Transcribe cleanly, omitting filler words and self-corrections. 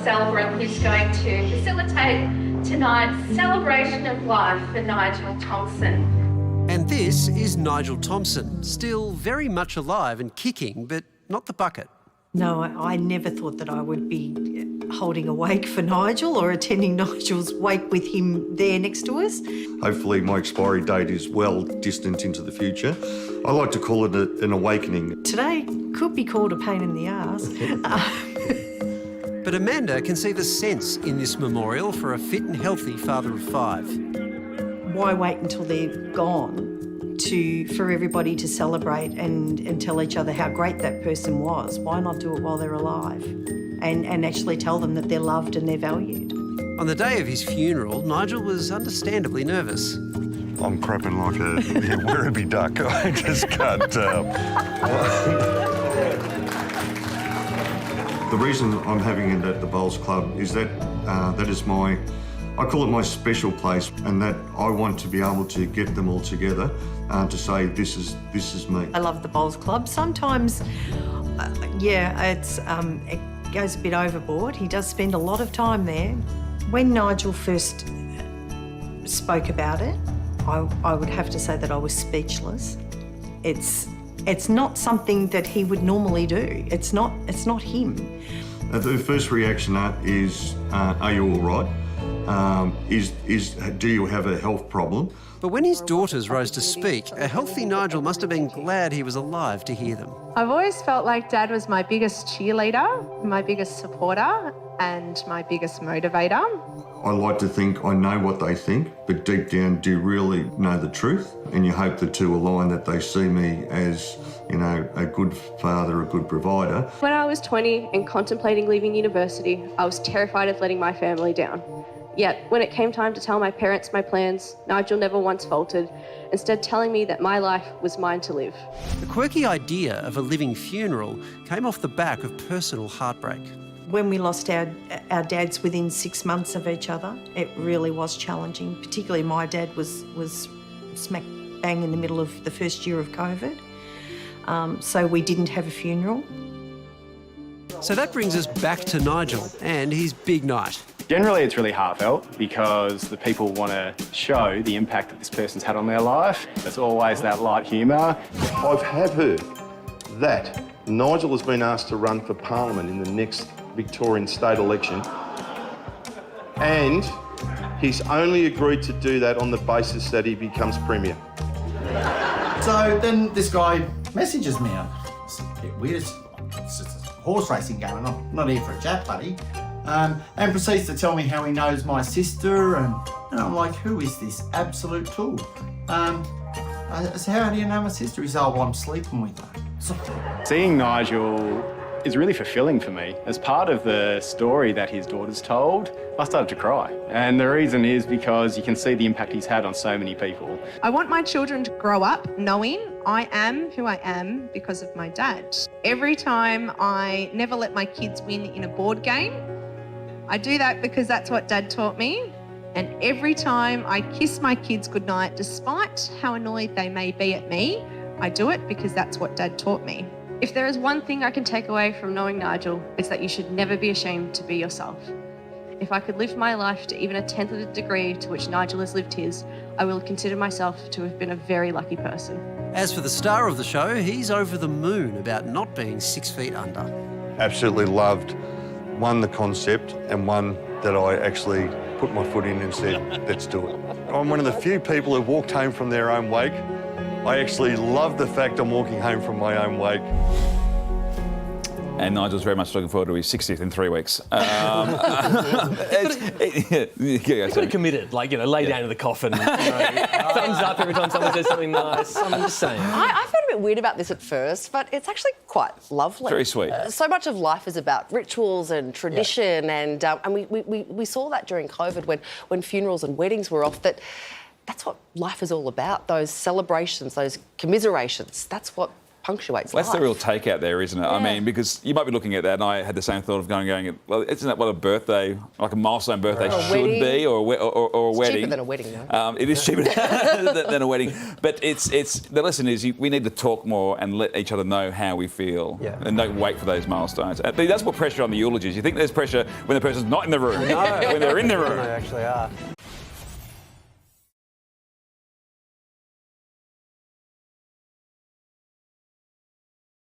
celebrant who's going to facilitate tonight's celebration of life for Nigel Thompson. And this is Nigel Thompson, still very much alive and kicking, but not the bucket. No, I never thought that I would be holding a wake for Nigel or attending Nigel's wake with him there next to us. Hopefully my expiry date is well distant into the future. I like to call it an awakening. Today could be called a pain in the arse. But Amanda can see the sense in this memorial for a fit and healthy father of 5. Why wait until they're gone for everybody to celebrate and tell each other how great that person was? Why not do it while they're alive and actually tell them that they're loved and they're valued? On the day of his funeral, Nigel was understandably nervous. I'm crapping like a Werribee duck. I just can't... The reason I'm having it at the Bowls Club is that that is my... I call it my special place, and that I want to be able to get them all together to say, this is me. I love the Bowls Club. Sometimes, it goes a bit overboard. He does spend a lot of time there. When Nigel first spoke about it, I would have to say that I was speechless. It's not something that he would normally do. It's not him. The first reaction is, are you all right? Do you have a health problem? But when his daughters rose to speak, a healthy Nigel must have been glad he was alive to hear them. I've always felt like Dad was my biggest cheerleader, my biggest supporter, and my biggest motivator. I like to think I know what they think, but deep down, do you really know the truth? And you hope the two align, that they see me as, you know, a good father, a good provider. When I was 20 and contemplating leaving university, I was terrified of letting my family down. Yet, when it came time to tell my parents my plans, Nigel never once faltered, instead telling me that my life was mine to live. The quirky idea of a living funeral came off the back of personal heartbreak. When we lost our dads within 6 months of each other, it really was challenging. Particularly my dad was smack bang in the middle of the first year of COVID, so we didn't have a funeral. So that brings us back to Nigel and his big night. Generally, it's really heartfelt because the people want to show the impact that this person's had on their life. There's always that light humour. I have heard that Nigel has been asked to run for Parliament in the next Victorian state election, and he's only agreed to do that on the basis that he becomes Premier. So then this guy messages me. It's a bit weird. It's just a horse racing game. I'm not here for a chat, buddy. And proceeds to tell me how he knows my sister, and I'm like, who is this absolute tool? I said, how do you know my sister? He said, oh, well, I'm sleeping with her. So... Seeing Nigel is really fulfilling for me. As part of the story that his daughters told, I started to cry. And the reason is because you can see the impact he's had on so many people. I want my children to grow up knowing I am who I am because of my dad. Every time I never let my kids win in a board game, I do that because that's what Dad taught me. And every time I kiss my kids goodnight, despite how annoyed they may be at me, I do it because that's what Dad taught me. If there is one thing I can take away from knowing Nigel, it's that you should never be ashamed to be yourself. If I could live my life to even a 10th of the degree to which Nigel has lived his, I will consider myself to have been a very lucky person. As for the star of the show, he's over the moon about not being 6 feet under. Absolutely loved, one, the concept, and one that I actually put my foot in and said, let's do it. I'm one of the few people who walked home from their own wake. I actually love the fact I'm walking home from my own wake. And Nigel's very much looking forward to his 60th in 3 weeks. He's sort of committed, like, you know, lay down in the coffin, you know, thumbs up every time someone says something nice. I'm just saying. I felt a bit weird about this at first, but it's actually quite lovely. Very sweet. So much of life is about rituals and tradition, and we saw that during COVID when funerals and weddings were off, that's what life is all about, those celebrations, those commiserations. That's what punctuates That's life. the real takeout there, isn't it? I mean, because you might be looking at that, and I had the same thought of going, well, isn't that what a birthday, like a milestone birthday should be, or a It's wedding? cheaper than a wedding, though. It is cheaper than a wedding. But it's the lesson is we need to talk more and let each other know how we feel, and don't wait for those milestones. It does put pressure on the eulogies. You think there's pressure when the person's not in the room, when they're in the room. They actually are.